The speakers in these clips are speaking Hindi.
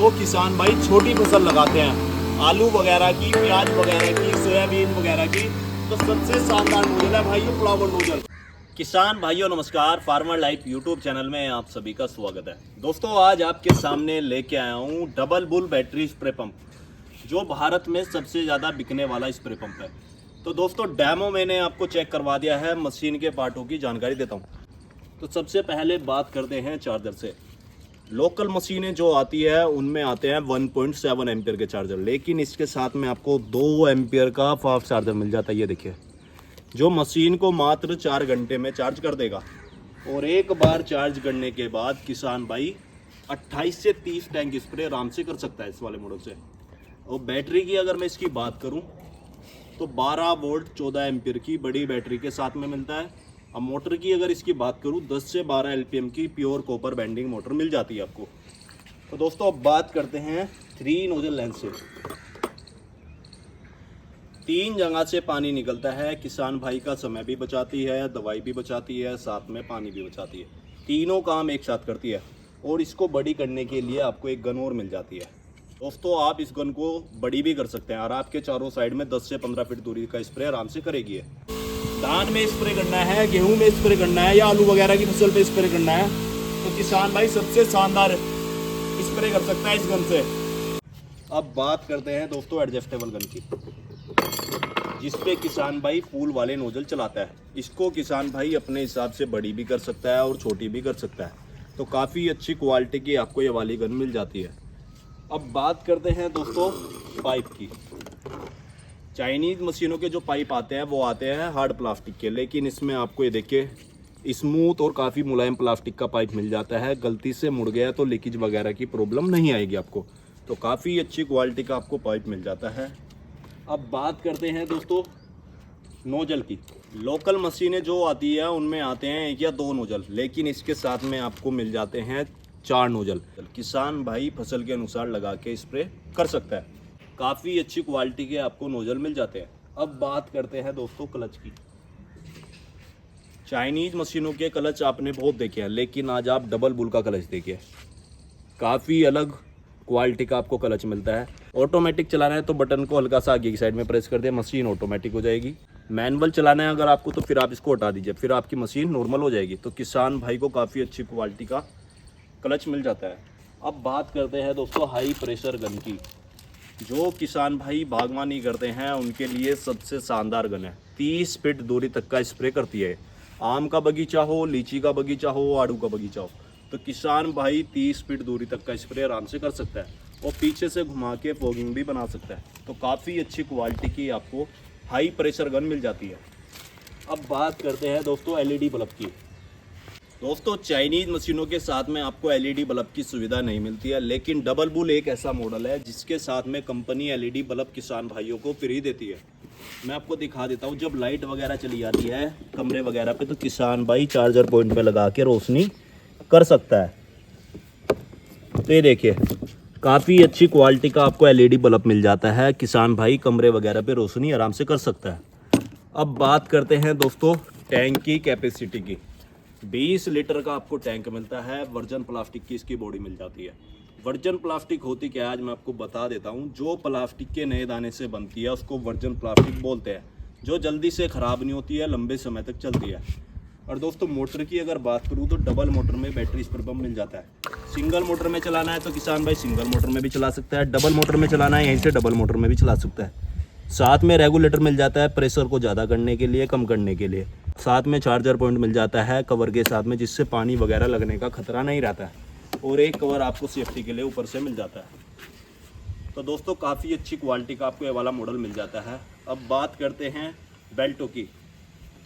तो किसान भाई छोटी फसल लगाते हैं, आलू वगैरह की, प्याज वगैरह की, सोयाबीन वगैरह की, तो सबसे शानदार नोजल है भाई ये फ्लावर नोजल। किसान भाइयों नमस्कार, फार्मर लाइफ यूट्यूब चैनल में आप सभी का स्वागत है। दोस्तों आज आपके सामने लेके आया हूँ double bull battery spray pump, जो भारत में सबसे ज़्यादा बिकने वाला स्प्रे पंप है। तो दोस्तों डेमो मैंने आपको चेक करवा दिया है, मशीन के पार्टों की जानकारी देता हूँ। तो सबसे पहले बात करते हैं चार्जर से। लोकल मशीनें जो आती है उनमें आते हैं 1.7 एम्पियर के चार्जर, लेकिन इसके साथ में आपको 2 एम्पियर का फास्ट चार्जर मिल जाता है। ये देखिए, जो मशीन को मात्र 4 घंटे में चार्ज कर देगा। और एक बार चार्ज करने के बाद किसान भाई 28 से 30 टैंक स्प्रे आराम से कर सकता है इस वाले मॉडल से। और बैटरी की अगर मैं इसकी बात करूं तो 12 वोल्ट 14 एम्पियर की बड़ी बैटरी के साथ में मिलता है। अब मोटर की अगर इसकी बात करूं 10 से 12 एलपीएम की प्योर कॉपर बैंडिंग मोटर मिल जाती है आपको। तो दोस्तों अब बात करते हैं 3 नोजल लेंथ से। 3 जगह से पानी निकलता है, किसान भाई का समय भी बचाती है, दवाई भी बचाती है, साथ में पानी भी बचाती है। तीनों काम एक साथ करती है। और इसको बड़ी करने के लिए आपको एक गन और मिल जाती है। दोस्तों आप इस गन को बड़ी भी कर सकते हैं और आपके चारों साइड में 10 से 15 फीट दूरी का स्प्रे आराम से करेगी है। धान में स्प्रे करना है, गेहूं में स्प्रे करना है, या आलू वगैरह की फसल पे स्प्रे करना है, तो किसान भाई सबसे शानदार स्प्रे कर सकता है इस गन से। अब बात करते हैं दोस्तों एडजस्टेबल गन की, जिसपे किसान भाई फूल वाले नोजल चलाता है। इसको किसान भाई अपने हिसाब से बड़ी भी कर सकता है और छोटी भी कर सकता है। तो काफ़ी अच्छी क्वालिटी की आपको ये वाली गन मिल जाती है। अब बात करते हैं दोस्तों पाइप की। चाइनीज़ मशीनों के जो पाइप आते हैं वो आते हैं हार्ड प्लास्टिक के, लेकिन इसमें आपको ये देखिए स्मूथ और काफ़ी मुलायम प्लास्टिक का पाइप मिल जाता है। गलती से मुड़ गया तो लीकेज वगैरह की प्रॉब्लम नहीं आएगी आपको। तो काफ़ी अच्छी क्वालिटी का आपको पाइप मिल जाता है। अब बात करते हैं दोस्तों नोजल की। लोकल मशीनें जो आती है उनमें आते हैं 1 या 2 नोजल, लेकिन इसके साथ में आपको मिल जाते हैं 4 नोजल। किसान भाई फसल के अनुसार लगा के स्प्रे कर सकता है। काफ़ी अच्छी क्वालिटी के आपको नोजल मिल जाते हैं। अब बात करते हैं दोस्तों क्लच की। चाइनीज़ मशीनों के क्लच आपने बहुत देखे हैं, लेकिन आज आप डबल बुल का क्लच देखिए। काफ़ी अलग क्वालिटी का आपको क्लच मिलता है। ऑटोमेटिक चलाना है तो बटन को हल्का सा आगे की साइड में प्रेस कर दे, मशीन ऑटोमेटिक हो जाएगी। मैनुअल चलाना है अगर आपको तो फिर आप इसको हटा दीजिए, फिर आपकी मशीन नॉर्मल हो जाएगी। तो किसान भाई को काफ़ी अच्छी क्वालिटी का क्लच मिल जाता है। अब बात करते हैं दोस्तों हाई प्रेशर गन की। जो किसान भाई बागवानी करते हैं उनके लिए सबसे शानदार गन है। 30 फीट दूरी तक का स्प्रे करती है। आम का बगीचा हो, लीची का बगीचा हो, आड़ू का बगीचा हो, तो किसान भाई 30 फीट दूरी तक का स्प्रे आराम से कर सकता है। और पीछे से घुमा के फॉगिंग भी बना सकता है। तो काफ़ी अच्छी क्वालिटी की आपको हाई प्रेशर गन मिल जाती है। अब बात करते हैं दोस्तों एलईडी बल्ब की। दोस्तों चाइनीज़ मशीनों के साथ में आपको एलईडी बल्ब की सुविधा नहीं मिलती है, लेकिन डबल बुल एक ऐसा मॉडल है जिसके साथ में कंपनी एलईडी बल्ब किसान भाइयों को फ्री देती है। मैं आपको दिखा देता हूँ। जब लाइट वगैरह चली जाती है कमरे वगैरह पे, तो किसान भाई चार्जर पॉइंट पे लगा के रोशनी कर सकता है। तो ये देखिए काफ़ी अच्छी क्वालिटी का आपको एलईडी बल्ब मिल जाता है। किसान भाई कमरे वगैरह पे रोशनी आराम से कर सकता है। अब बात करते हैं दोस्तों टैंक की कैपेसिटी की। 20 लीटर का आपको टैंक मिलता है। वर्जन प्लास्टिक की इसकी बॉडी मिल जाती है। वर्जन प्लास्टिक होती क्या है आज मैं आपको बता देता हूँ। जो प्लास्टिक के नए दाने से बनती है उसको वर्जन प्लास्टिक बोलते हैं, जो जल्दी से ख़राब नहीं होती है, लंबे समय तक चलती है। और दोस्तों मोटर की अगर बात करूँ तो डबल मोटर में बैटरी स्प्रे पंप मिल जाता है। सिंगल मोटर में चलाना है तो किसान भाई सिंगल मोटर में भी चला सकता है। डबल मोटर में चलाना है यहीं से डबल मोटर में भी चला सकता है। साथ में रेगुलेटर मिल जाता है प्रेशर को ज़्यादा करने के लिए, कम करने के लिए। साथ में चार्जर पॉइंट मिल जाता है कवर के साथ में, जिससे पानी वगैरह लगने का खतरा नहीं रहता है। और एक कवर आपको सेफ्टी के लिए ऊपर से मिल जाता है। तो दोस्तों काफ़ी अच्छी क्वालिटी का आपको ये वाला मॉडल मिल जाता है। अब बात करते हैं बेल्टों की।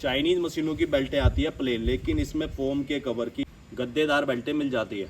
चाइनीज़ मशीनों की बेल्टें आती है प्लेन, लेकिन इसमें फोम के कवर की गद्देदार बेल्टें मिल जाती है,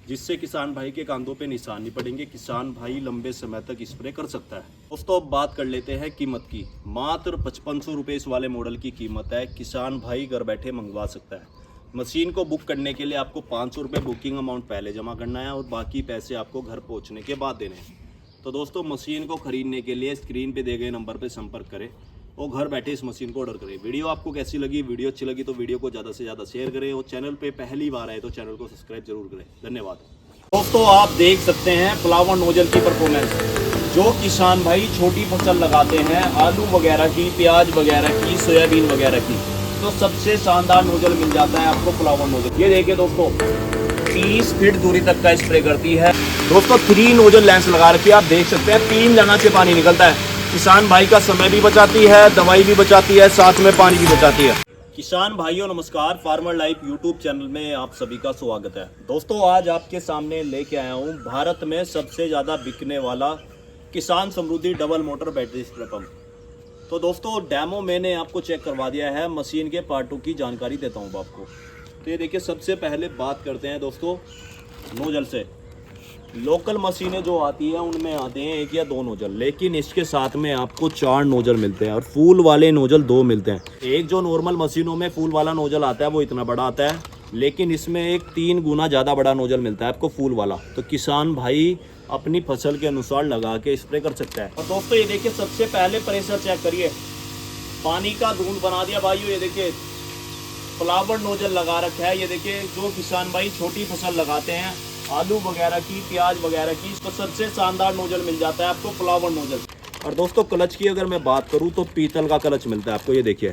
जिससे किसान भाई के कांधों पे निशान नहीं पड़ेंगे। किसान भाई लंबे समय तक स्प्रे कर सकता है। दोस्तों अब बात कर लेते हैं कीमत की। मात्र 5500 रुपये इस वाले मॉडल की कीमत है। किसान भाई घर बैठे मंगवा सकता है। मशीन को बुक करने के लिए आपको 500 रुपये बुकिंग अमाउंट पहले जमा करना है और बाकी पैसे आपको घर पहुँचने के बाद देने हैं। तो दोस्तों मशीन को खरीदने के लिए स्क्रीन पर दिए गए नंबर पर संपर्क करें और घर बैठे इस मशीन को ऑर्डर करें। वीडियो आपको कैसी लगी? वीडियो अच्छी लगी तो वीडियो को ज़्यादा से ज़्यादा शेयर करें और चैनल पे पहली बार आए तो चैनल को सब्सक्राइब जरूर करें। धन्यवाद। दोस्तों आप देख सकते हैं फ्लावर नोजल की परफॉर्मेंस। जो किसान भाई छोटी फसल लगाते हैं आलू वगैरह की, प्याज वगैरह की, सोयाबीन वगैरह की, तो सबसे शानदार नोजल मिल जाता है आपको फ्लावर नोजल। ये देखिए दोस्तों 30 फीट दूरी तक का स्प्रे करती है। दोस्तों 3 नोजल लेंस लगा रखी है, आप देख सकते हैं 3 जगह से पानी निकलता है। किसान भाई का समय भी बचाती है, दवाई भी बचाती है, साथ में पानी भी बचाती है। किसान भाइयों नमस्कार, फार्मर लाइफ यूट्यूब चैनल में आप सभी का स्वागत है। दोस्तों आज आपके सामने लेके आया हूँ भारत में सबसे ज़्यादा बिकने वाला किसान समृद्धि double motor battery spray pump. तो दोस्तों डेमो मैंने आपको चेक करवा दिया है, मशीन के पार्टों की जानकारी देता हूँ आपको। तो ये देखिए सबसे पहले बात करते हैं दोस्तों नोजल से। लोकल मशीनें जो आती हैं उनमें आते हैं 1 या 2 नोजल, लेकिन इसके साथ में आपको 4 नोजल मिलते हैं और फूल वाले नोजल 2 मिलते हैं। एक जो नॉर्मल मशीनों में फूल वाला नोजल आता है वो इतना बड़ा आता है, लेकिन इसमें एक 3 गुना ज़्यादा बड़ा नोजल मिलता है आपको फूल वाला। तो किसान भाई अपनी फसल के अनुसार लगा के स्प्रे कर सकता है। और दोस्तों ये देखिए सबसे पहले प्रेशर चेक करिए, पानी का धूंध बना दिया भाइयों। ये देखिए फ्लावर नोजल लगा रखा है। ये देखिए जो किसान भाई छोटी फसल लगाते हैं आलू वगैरह की, प्याज वगैरह की, तो सबसे शानदार नोजल मिल जाता है आपको फ्लावर नोजल। और दोस्तों क्लच की अगर मैं बात करूं तो पीतल का क्लच मिलता है आपको, ये देखिए,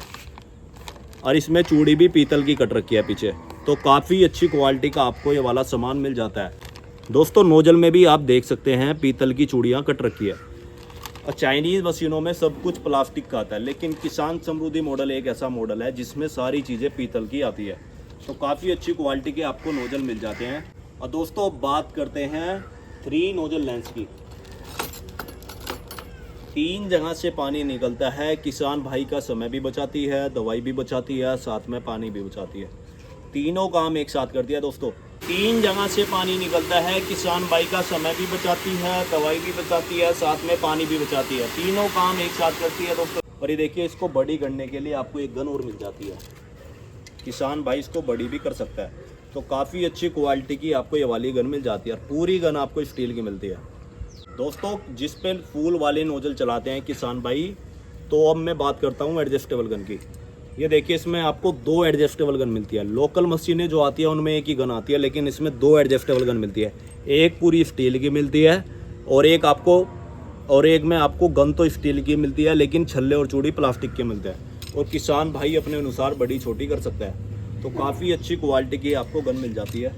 और इसमें चूड़ी भी पीतल की कट रखी है पीछे। तो काफ़ी अच्छी क्वालिटी का आपको ये वाला सामान मिल जाता है। दोस्तों नोजल में भी आप देख सकते हैं पीतल की चूड़ियाँ कट रखी है। और चाइनीज़ मशीनों में सब कुछ प्लास्टिक का आता है, लेकिन किसान समृद्धि मॉडल एक ऐसा मॉडल है जिसमें सारी चीज़ें पीतल की आती है। तो काफ़ी अच्छी क्वालिटी के आपको नोजल मिल जाते हैं। और दोस्तों बात करते हैं 3 नोजल लेंस की। 3 जगह से पानी निकलता है, किसान भाई का समय भी बचाती है, दवाई भी बचाती है, साथ में पानी भी बचाती है। तीनों काम एक साथ करती है दोस्तों। 3 जगह से पानी निकलता है, किसान भाई का समय भी बचाती है, दवाई भी बचाती है, साथ में पानी भी बचाती है। तीनों काम एक साथ करती है दोस्तों। और ये देखिए इसको बड़ी करने के लिए आपको एक गन और मिल जाती है, किसान भाई इसको बड़ी भी कर सकता है। तो काफ़ी अच्छी क्वालिटी की आपको ये वाली गन मिल जाती है और पूरी गन आपको स्टील की मिलती है। दोस्तों जिस पे फूल वाले नोजल चलाते हैं किसान भाई, तो अब मैं बात करता हूँ एडजस्टेबल गन की। ये देखिए इसमें आपको 2 एडजस्टेबल गन मिलती है। लोकल मशीनें जो आती है उनमें एक ही गन आती है, लेकिन इसमें 2 एडजस्टेबल गन मिलती है। एक पूरी स्टील की मिलती है और एक में आपको गन तो स्टील की मिलती है, लेकिन छल्ले और चूड़ी प्लास्टिक के मिलते हैं। और किसान भाई अपने अनुसार बड़ी छोटी कर सकता है। तो काफ़ी अच्छी क्वालिटी की आपको गन मिल जाती है।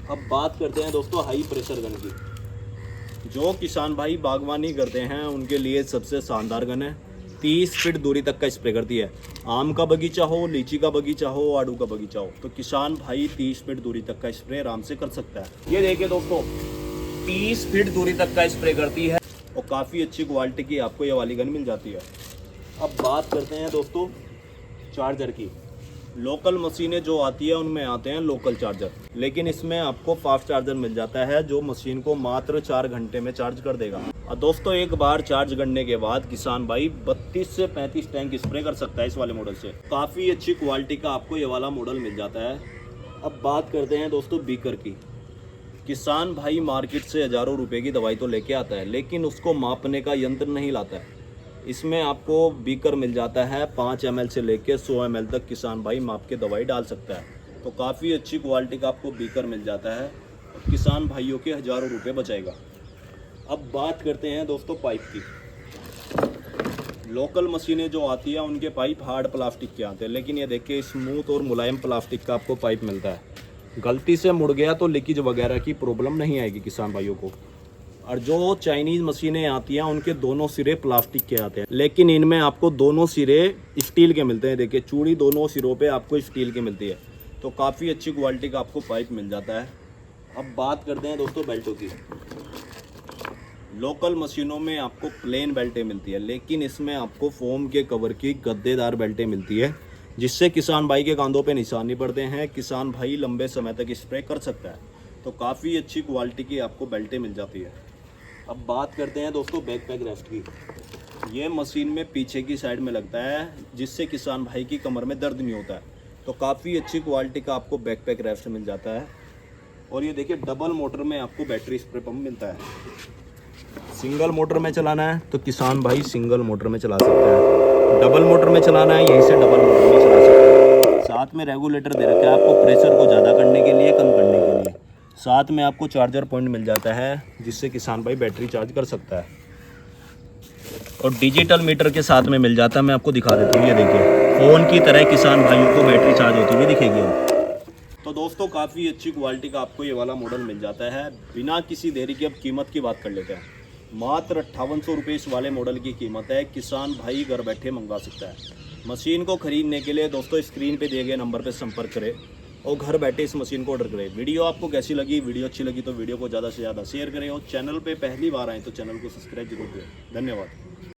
अब बात करते हैं दोस्तों हाई प्रेशर गन की। जो किसान भाई बागवानी करते हैं उनके लिए सबसे शानदार गन है। 30 फीट दूरी तक का स्प्रे करती है। आम का बगीचा हो, लीची का बगीचा हो, आड़ू का बगीचा हो, तो किसान भाई 30 फीट दूरी तक का स्प्रे आराम से कर सकता है। ये देखिए दोस्तों 30 फीट दूरी तक का स्प्रे करती है और काफ़ी अच्छी क्वालिटी की आपको ये वाली गन मिल जाती है। अब बात करते हैं दोस्तों चार्जर की। लोकल मशीनें जो आती है उनमें आते हैं लोकल चार्जर, लेकिन इसमें आपको फास्ट चार्जर मिल जाता है जो मशीन को मात्र 4 घंटे में चार्ज कर देगा। और दोस्तों एक बार चार्ज करने के बाद किसान भाई 32 से 35 टैंक स्प्रे कर सकता है इस वाले मॉडल से। काफ़ी अच्छी क्वालिटी का आपको ये वाला मॉडल मिल जाता है। अब बात करते हैं दोस्तों बीकर की। किसान भाई मार्केट से हज़ारों रुपये की दवाई तो लेके आता है, लेकिन उसको मापने का यंत्र नहीं लाता है। इसमें आपको बीकर मिल जाता है 5 ml से लेकर 100 ml तक किसान भाई माप के दवाई डाल सकता है। तो काफ़ी अच्छी क्वालिटी का आपको बीकर मिल जाता है और किसान भाइयों के हज़ारों रुपये बचाएगा। अब बात करते हैं दोस्तों पाइप की। लोकल मशीनें जो आती है उनके पाइप हार्ड प्लास्टिक के आते हैं, लेकिन ये देखिए स्मूथ और मुलायम प्लास्टिक का आपको पाइप मिलता है। गलती से मुड़ गया तो लीकेज वगैरह की प्रॉब्लम नहीं आएगी किसान भाइयों को। और जो चाइनीज़ मशीनें आती हैं उनके दोनों सिरे प्लास्टिक के आते हैं, लेकिन इनमें आपको दोनों सिरे स्टील के मिलते हैं। देखिए चूड़ी दोनों सिरों पे आपको स्टील की मिलती है। तो काफ़ी अच्छी क्वालिटी का आपको पाइप मिल जाता है। अब बात करते हैं दोस्तों बेल्टों की। लोकल मशीनों में आपको प्लेन बेल्टें मिलती है, लेकिन इसमें आपको फोम के कवर की गद्देदार बेल्टें मिलती है, जिससे किसान भाई के कांधों पे निशान नहीं पड़ते हैं। किसान भाई लंबे समय तक स्प्रे कर सकता है। तो काफ़ी अच्छी क्वालिटी की आपको बेल्टें मिल जाती है। अब बात करते हैं दोस्तों बैकपैक रेस्ट की। ये मशीन में पीछे की साइड में लगता है, जिससे किसान भाई की कमर में दर्द नहीं होता है। तो काफ़ी अच्छी क्वालिटी का आपको बैकपैक रेस्ट मिल जाता है। और ये देखिए डबल मोटर में आपको बैटरी स्प्रे पंप मिलता है। सिंगल मोटर में चलाना है तो किसान भाई सिंगल मोटर में चला सकता है, डबल मोटर में चलाना है यहीं से डबल मोटर में चला सकता है। साथ में रेगुलेटर दे रखा है आपको प्रेशर को ज़्यादा करने के लिए, कम करने के लिए। साथ में आपको चार्जर पॉइंट मिल जाता है जिससे किसान भाई बैटरी चार्ज कर सकता है। और डिजिटल मीटर के साथ में मिल जाता है, मैं आपको दिखा देता हूँ। ये देखिए फ़ोन की तरह किसान भाइयों को बैटरी चार्ज होती हुई दिखेगी अब। तो दोस्तों काफ़ी अच्छी क्वालिटी का आपको ये वाला मॉडल मिल जाता है। बिना किसी देरी के अब कीमत की बात कर लेते हैं। मात्र 5800 रुपये इस वाले मॉडल की कीमत है। किसान भाई घर बैठे मंगवा सकता है। मशीन को खरीदने के लिए दोस्तों स्क्रीन पे दिए गए नंबर पर संपर्क करें और घर बैठे इस मशीन को ऑर्डर करें। वीडियो आपको कैसी लगी? वीडियो अच्छी लगी तो वीडियो को ज़्यादा से ज़्यादा शेयर करें और चैनल पे पहली बार आए तो चैनल को सब्सक्राइब जरूर करें। धन्यवाद।